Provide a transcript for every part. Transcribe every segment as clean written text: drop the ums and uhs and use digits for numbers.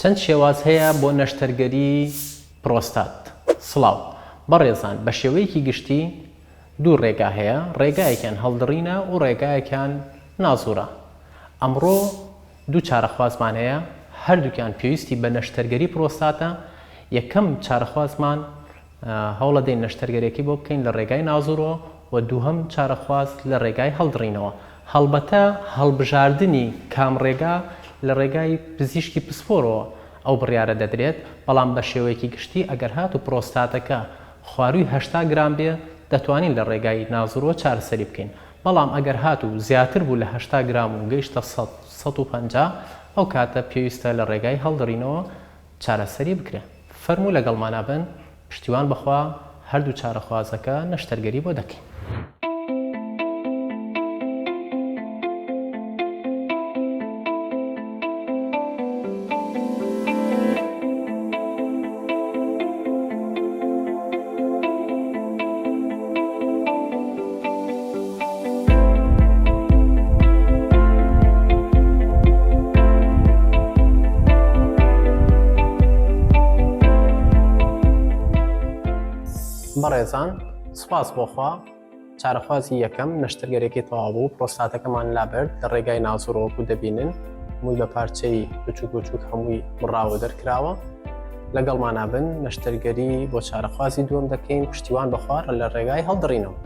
چەند شێواز هەیە بۆ نەشتەرگەری پرۆستات. سڵاو بەڕێزان، بە شێوەیەکی گشتی دوو ڕێگا هەیە، ڕێگایەکیان هەڵدڕینە و ڕێگایەکیان نازوورە. ئەمڕۆ دوو چارەخوازمان هەیە، هەردووکیان پێویستی بە نەشتەرگەری پرۆستاتە. یەکەم چارەخوازمان هەوڵە دەین نەشتەرگەریەکەی بۆ بکەین لە ڕێگای نازوورەوە و دووهەم چارەخواز لە ڕێگای هەڵدڕینەوە. هەڵبەتە هەڵبژاردننی کام ڕێگا لە ڕێگای پزیشکی پسپۆرەوە ئەو بڕیارە دەدرێت، بەڵام بە شێوەیەکی گشتی ئەگەر هات و پرۆستاتەکە خواروی 80 گرام بێ دەتوانین لە ڕێگای نازوورەوە چارەسەری بکەین. بەڵام ئەگەر هات و زیاتر بوو لە 80 گرام و گەیشتە 150 ئەو کاتە پێویستە لە ڕێگای هەڵدڕینەوە چارەسەری بکرێت. فەرموو لەگەڵمانە بن، پشتیوان بخوا هەردوو چارەخوازەکە نەشتەرگەری بۆ دەکەین. بەڕێزان، سوپاس بۆخوا چارەخوازی یەکەم نەشتەرگەریەکەی تەواو بوو. پرۆستاتەکەمان لابرد لە ڕێگای نازوورەوەکو دەبینن مووی بە پارچەی بچووک بچووک هەمووی بڕاوە دەرکراوە. لەگەڵمانە بن نەشتەرگەری بۆ چارەخوازی دووەم دەکەین، پشتیوان بەخوار لە ڕێگای هەڵدڕینەوە.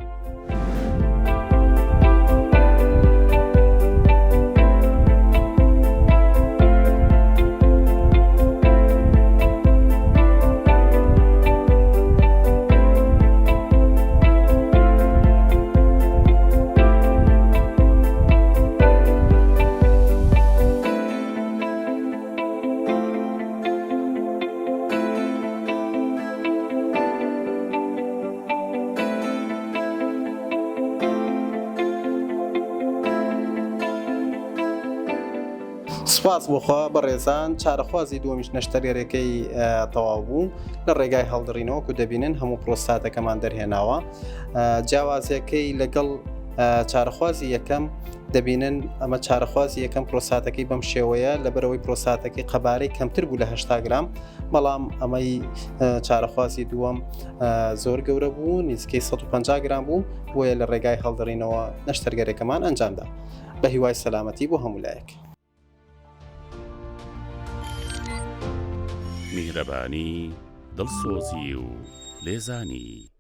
سپاس بۆخوا بەڕێزان، چارەخوازی دووەمیش نەشتەرگەریەکەی تەواو بوو لە ڕێگای هەڵدڕینەوەکو دەبینن هەموو پرۆستاتەکەمان دەرهێناوە. جیاوازیەکەی لەگەڵ چارەخوازی یەکەم دەبینن ئەمە چارەخوازی یەکەم پرۆستاتەکەی بەم شێوەیە لەبەرەوەی پرۆستاتەکەی قەبارەی کەمتر بوو لە 80 گرام، بەڵام ئەمەی چارەخوازی دووەم زۆر گەورە بوو، نیزکەی 150 گرام بوو، بۆیە لە ڕێگای هەڵدڕینەوە نەشتەرگەرێکەمان ئەنجامدا. بە هیوای سەلامەتی بۆ هەموو لایەک. میهرەبانی، دڵسۆزی و لێزانی.